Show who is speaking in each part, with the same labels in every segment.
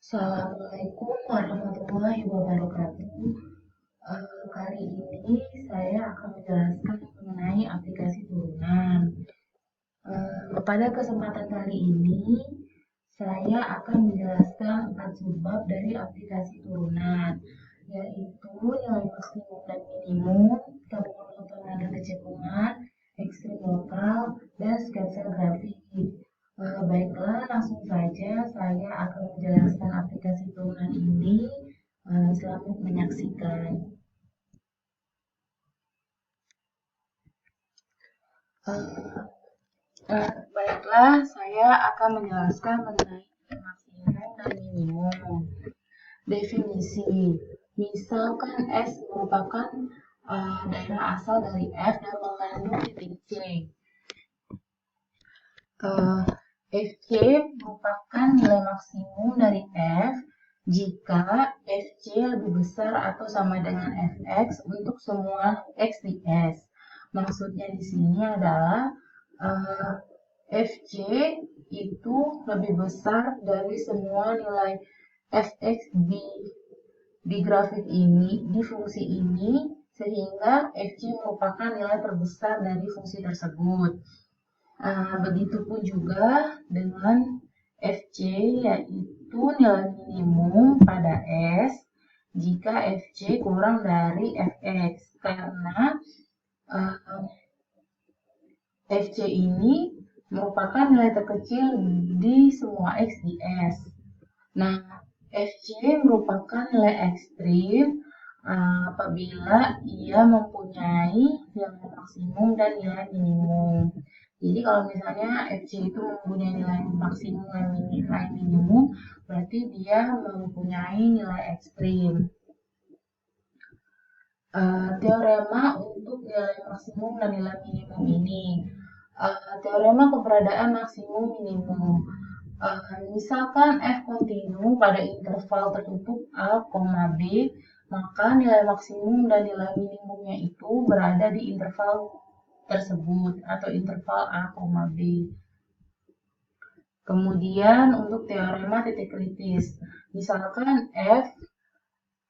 Speaker 1: Assalamualaikum warahmatullahi wabarakatuh. Kali ini saya akan menjelaskan mengenai aplikasi turunan. Pada kesempatan kali ini, saya akan menjelaskan 4 subbab dari aplikasi turunan, yaitu nilai maksimum dan minimum, tabungan otonom dan kecekungan, ekstrim lokal, dan sketsa grafik. Baiklah, langsung saja saya akan menjelaskan aplikasi turunan ini. Selamat menyaksikan. Baiklah, saya akan menjelaskan mengenai maksimum dan minimum. Definisi, misalkan S merupakan daerah asal dari F dan mengandung titik C. Fc merupakan nilai maksimum dari F jika Fc lebih besar atau sama dengan Fx untuk semua X di S. Maksudnya di sini adalah Fc itu lebih besar dari semua nilai Fx di grafik ini, di fungsi ini, sehingga Fc merupakan nilai terbesar dari fungsi tersebut. Begitupun juga dengan Fc, yaitu nilai minimum pada S jika Fc kurang dari Fx, karena Fc ini merupakan nilai terkecil di semua X di S. Nah, Fc merupakan nilai ekstrim apabila ia mempunyai nilai maksimum dan nilai minimum. Jadi kalau misalnya Fc itu mempunyai nilai maksimum dan nilai minimum, berarti dia mempunyai nilai ekstrim. Teorema untuk nilai maksimum dan nilai minimum ini. Teorema keberadaan maksimum minimum. Misalkan F kontinu pada interval tertutup A, B, maka nilai maksimum dan nilai minimumnya itu berada di interval tersebut atau interval A, B. Kemudian untuk teorema titik kritis, misalkan F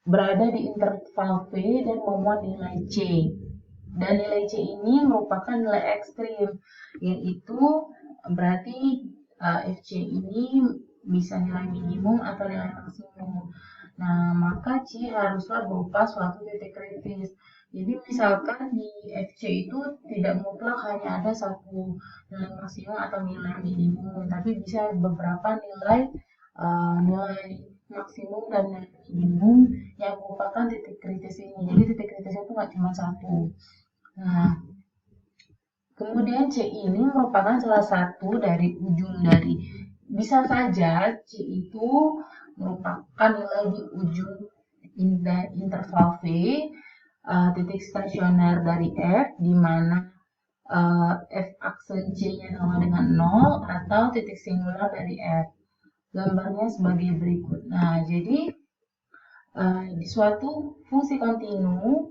Speaker 1: berada di interval V dan memuat nilai C. Dan nilai C ini merupakan nilai ekstrim, yaitu berarti Fc ini bisa nilai minimum atau nilai maksimum. Nah, maka C haruslah berupa suatu titik kritis. Jadi misalkan di Fc itu tidak mutlak hanya ada satu nilai maksimum atau nilai minimum, tapi bisa beberapa nilai maksimum dan nilai minimum yang merupakan titik kritis ini. Jadi titik kritis itu nggak cuma satu. Nah, kemudian C ini merupakan salah satu dari ujung dari, bisa saja C itu merupakan nilai di ujung interval V, titik stasioner dari F, di mana F aksen C-nya sama dengan 0, atau titik singular dari F. Gambarnya sebagai berikut. Nah, jadi di suatu fungsi kontinu,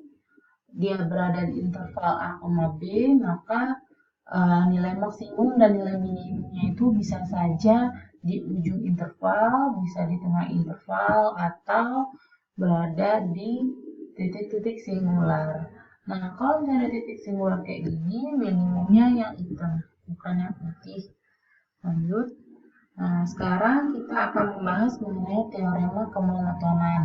Speaker 1: dia berada di interval A, B, maka nilai maksimum dan nilai minimumnya itu bisa saja di ujung interval, bisa di tengah interval, atau berada di titik-titik singular. Nah, kalau misalnya titik singular kayak gini, minimumnya yang hitam, bukan yang putih. Lanjut. Nah, sekarang kita akan membahas mengenai teorema kemonotonan.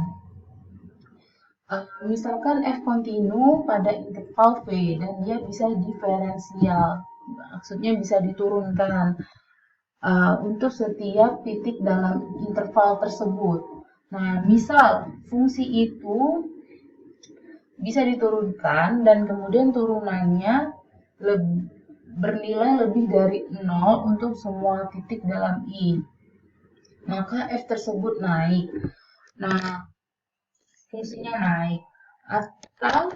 Speaker 1: Misalkan F kontinu pada interval V dan dia bisa diferensial, maksudnya bisa diturunkan untuk setiap titik dalam interval tersebut. Nah, misal fungsi itu bisa diturunkan dan kemudian turunannya bernilai lebih dari 0 untuk semua titik dalam I, maka F tersebut naik. Nah, fungsinya naik. Atau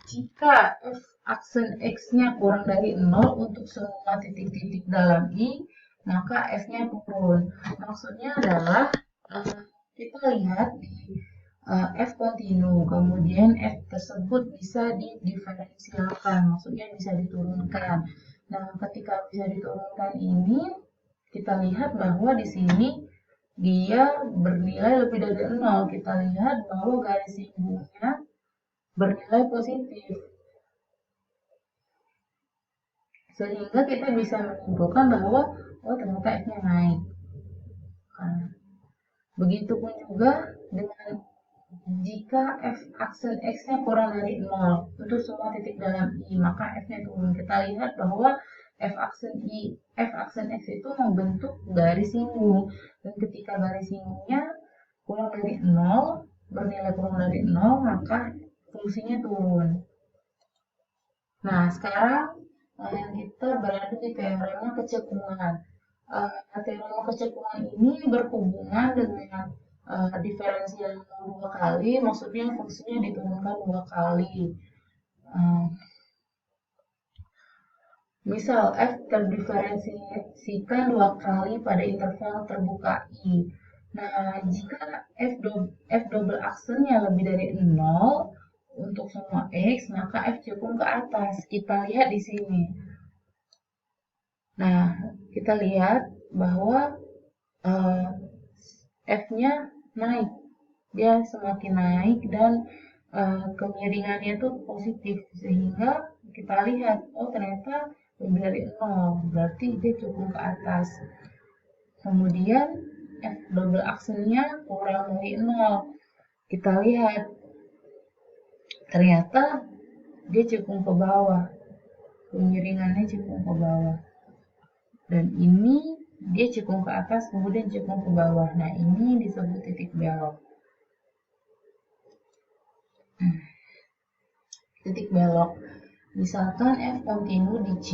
Speaker 1: jika F aksen X-nya kurang dari 0 untuk semua titik-titik dalam I, maka F-nya turun. Maksudnya adalah kita lihat di F kontinu, kemudian F tersebut bisa didiferensialkan, maksudnya bisa diturunkan. Nah, ketika bisa diturunkan ini, kita lihat bahwa di sini dia bernilai lebih dari 0. Kita lihat bahwa garis singgungnya bernilai positif. Sehingga kita bisa menyimpulkan bahwa ternyata F-nya naik. Nah, begitupun juga dengan jika f aksen x-nya kurang dari 0 untuk semua titik dalam I, maka f-nya turun. Kita lihat bahwa f aksen x itu membentuk garis singgung, dan ketika garis singgungnya kurang dari 0, bernilai kurang dari 0, maka fungsinya turun. Nah, sekarang kita berada di teorema kecekungan. Teorema kecekungan ini berhubungan dengan diferensial 2 kali, maksudnya fungsinya diturunkan 2 kali. Misal f terdiferensiasikan 2 kali pada interval terbuka I. Nah, jika f double aksennya lebih dari 0 untuk semua x, maka f cekung ke atas. Kita lihat di sini. Nah, kita lihat bahwa f-nya naik. Dia semakin naik dan kemiringannya itu positif, sehingga kita lihat ternyata lebih dari 0, berarti dia cukup ke atas. Kemudian f double aksennya kurang dari 0, kita lihat ternyata dia cukup ke bawah, kemiringannya cukup ke bawah, dan ini dia cukup ke atas kemudian cukup ke bawah. Nah, ini disebut titik belok. Titik belok, misalkan f kontinu di C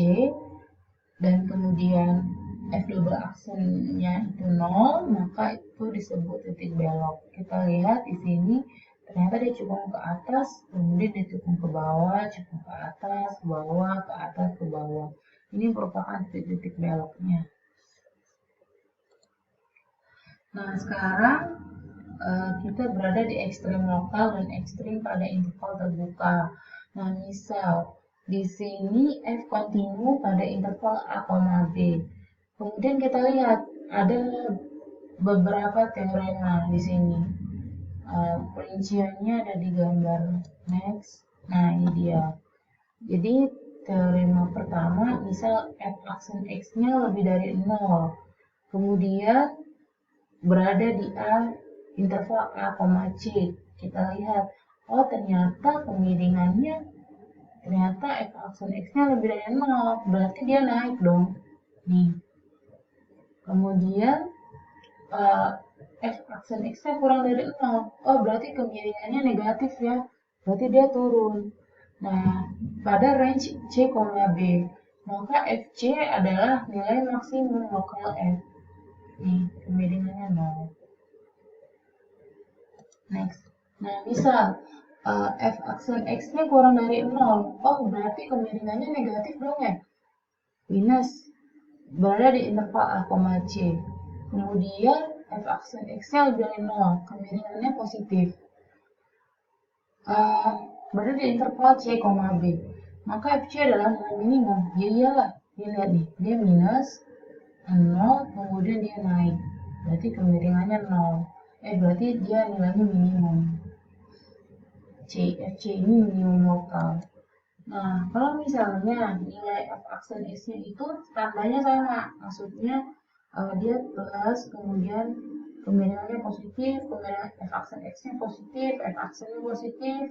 Speaker 1: dan kemudian f double aksennya itu 0, maka itu disebut titik belok. Kita lihat di sini ternyata dia cukup ke atas, kemudian dia cukup ke bawah, cukup ke atas, ke bawah, ke atas, ke bawah. Ini merupakan titik beloknya. Nah, sekarang kita berada di ekstrim lokal dan ekstrim pada interval terbuka. Nah, misal di sini f kontinu pada interval A, B. Kemudian kita lihat ada beberapa teorema di sini. Perinciannya ada di gambar next. Nah, ini dia. Jadi teorema pertama, misal f aksen x-nya lebih dari 0. Kemudian berada di A, interval A, C. Kita lihat, ternyata kemiringannya, ternyata f aksen x-nya lebih dari 0, berarti dia naik dong. Nih. Kemudian f aksen x-nya kurang dari 0, berarti kemiringannya negatif ya, berarti dia turun. Nah, pada range C, B, maka fc adalah nilai maksimum lokal f. Nih, kemiringannya 0. Next. Nah, misal f aksen x-nya kurang dari 0, berarti kemiringannya negatif dong ya. Minus, berada di interval A, C. Kemudian f aksen x-nya lebih dari 0, kemiringannya positif. Berada di interval C, B. Maka fc adalah nilai minimum. Ya iyalah, dia lihat nih, dia minus 0, kemudian dia naik. Berarti kemiringannya 0. Berarti dia nilainya minimum. FC ini minimum lokal. Nah, kalau misalnya nilai f aksen x-nya itu tandanya sama, maksudnya dia plus, kemudian kemiringannya positif, kemiringan f aksen x-nya positif, f aksennya positif,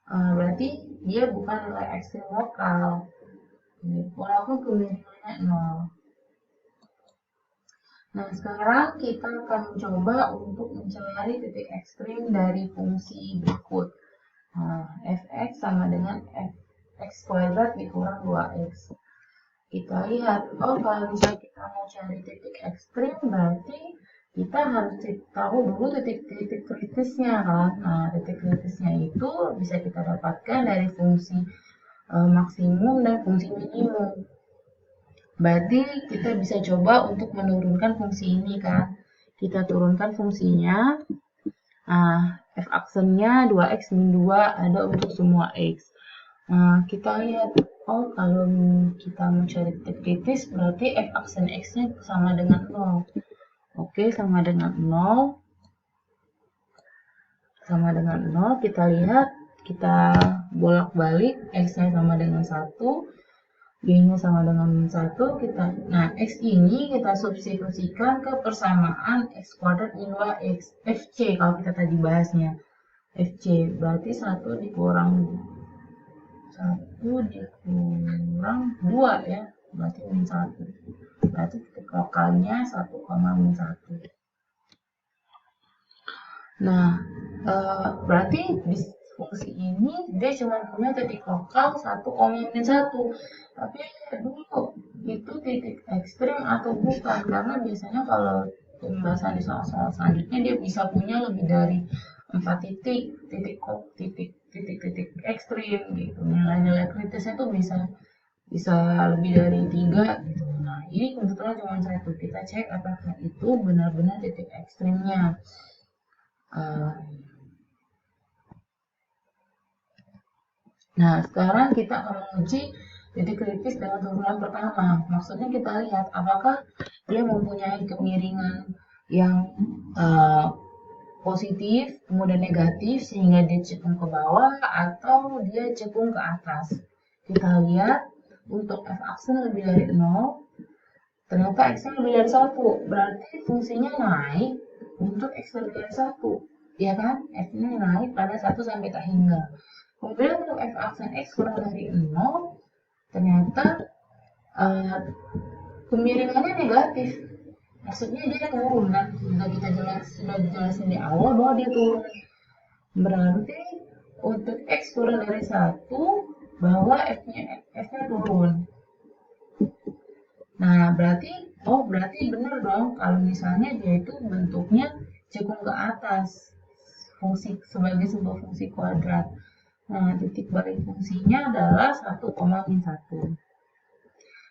Speaker 1: berarti dia bukan nilai ekstrim lokal, walaupun kemiringannya 0. Nah, sekarang kita akan mencoba untuk mencari titik ekstrim dari fungsi berikut. Fx sama dengan fx kuadrat dikurang 2x. Kita lihat, kalau misalnya kita mau cari titik ekstrim, berarti kita harus tahu dulu titik-titik kritisnya kan. Nah, titik kritisnya itu bisa kita dapatkan dari fungsi maksimum dan fungsi minimum. Berarti kita bisa coba untuk menurunkan fungsi ini kan. Kita turunkan fungsinya. F aksennya 2x min 2 ada untuk semua x. Kita lihat, kalau kita mencari titik kritis berarti f aksen x-nya sama dengan 0. Oke, sama dengan 0. Sama dengan 0, kita lihat, kita bolak-balik, X-nya sama dengan 1, Y-nya sama dengan 1, nah, X ini kita substitusikan ke persamaan X kuadrat min 2X, FC kalau kita tadi bahasnya. FC, berarti 1 dikurang 2 ya, berarti min 1. Berarti titik lokalnya 1, min 1. Nah, berarti di fungsi ini dia cuma punya titik lokal 1, min 1. Tapi dulu itu titik ekstrim atau bukan, karena biasanya kalau pembahasan di soal-soal selanjutnya dia bisa punya lebih dari 4 titik ekstrim gitu. Nilai-nilai kritisnya tuh bisa lebih dari 3 gitu. Nah, ini kebetulan cuma 1. Kita cek apakah itu benar-benar titik ekstrimnya. Nah, sekarang kita akan menguji titik kritis dengan turunan pertama. Maksudnya kita lihat apakah dia mempunyai kemiringan yang positif, kemudian negatif, sehingga dia cekung ke bawah, atau dia cekung ke atas. Kita lihat, untuk f(x) lebih dari 0, ternyata x-nya lebih dari 1. Berarti fungsinya naik untuk x lebih dari 1. Ya kan? F-nya naik pada 1 sampai tak hingga. Kemudian untuk f(x) dan x kurang dari 0, ternyata kemiringannya negatif. Maksudnya dia turun kan? Sudah dijelasin di awal bahwa dia turun. Berarti untuk x kurang dari 1, bahwa f-nya turun. Nah, berarti benar dong kalau misalnya dia itu bentuknya cekung ke atas, sebagai sebuah fungsi kuadrat. Nah, titik balik fungsinya adalah 1, min 1.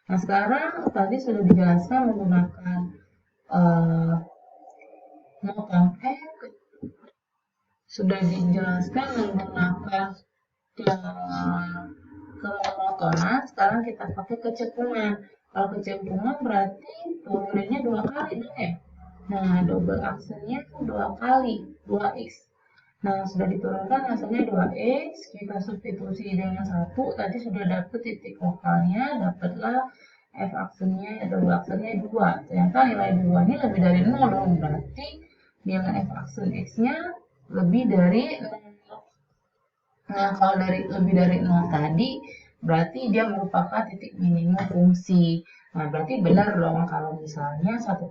Speaker 1: Nah, sekarang tadi sudah dijelaskan menggunakan sudah dijelaskan menggunakan kemonotonan. Sekarang kita pakai kecekungan. Kalau kecekungan berarti turunannya 2 kali dong ya. Nah, double aksennya 2 kali, 2x. Nah, sudah diturunkan hasilnya 2x, kita substitusi dengan 1, tadi sudah dapat titik lokalnya, dapatlah f aksennya, double aksennya 2. Ternyata nilai 2 ini lebih dari 0 dong, berarti nilai f aksen x-nya lebih dari 0. Nah, kalau lebih dari 0 tadi, berarti dia merupakan titik minimum fungsi. Nah, berarti benar dong kalau misalnya 1,1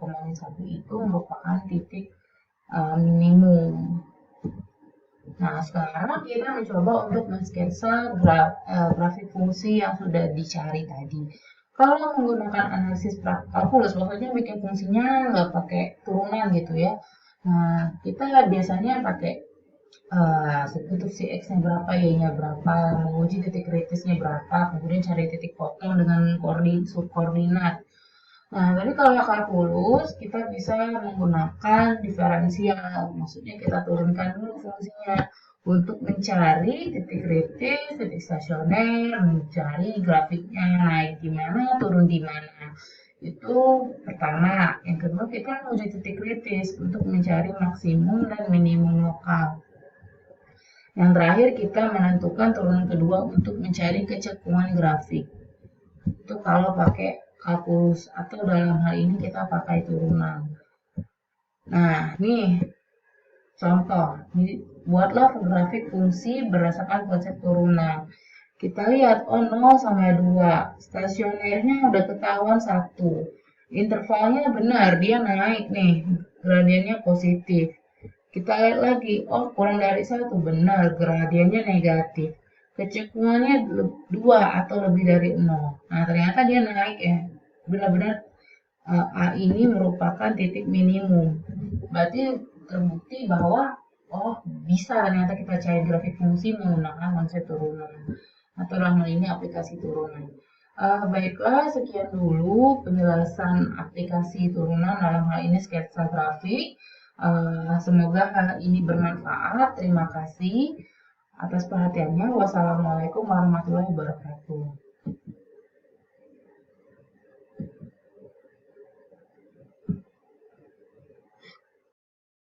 Speaker 1: itu merupakan titik minimum. Nah, sekarang kita mencoba untuk mensketsa grafik fungsi yang sudah dicari tadi. Kalau menggunakan analisis kalkulus, maksudnya bikin fungsinya nggak pakai turunan gitu ya. Nah, kita biasanya pakai substitusi x-nya berapa, y-nya berapa, menguji titik kritisnya berapa, kemudian cari titik potong dengan subkoordinat. Nah, tapi kalau kalkulus, kita bisa menggunakan diferensial. Maksudnya kita turunkan dulu fungsinya untuk mencari titik kritis, titik stasioner, mencari grafiknya naik di mana, turun di mana. Itu pertama. Yang kedua, kita menguji titik kritis untuk mencari maksimum dan minimum lokal. Yang terakhir, kita menentukan turunan kedua untuk mencari kecekungan grafik. Itu kalau pakai kalkulus, atau dalam hal ini kita pakai turunan. Nah, nih contoh. Buatlah grafik fungsi berdasarkan konsep turunan. Kita lihat, 0 sama 2. Stasionernya udah ketahuan 1. Intervalnya benar, dia naik nih. Gradiennya positif. Kita lihat lagi, kurang dari 1. Benar, gradiennya negatif. Kecekungannya 2 atau lebih dari 0. Nah, ternyata dia naik ya. Benar-benar A ini merupakan titik minimum. Berarti terbukti bahwa bisa ternyata kita cari grafik fungsi menggunakan konsep turunan. Atau dalam hal ini aplikasi turunan. Baiklah, sekian dulu penjelasan aplikasi turunan dalam hal ini sketsa grafik. Semoga hal ini bermanfaat. Terima kasih atas perhatiannya. Wassalamualaikum warahmatullahi wabarakatuh.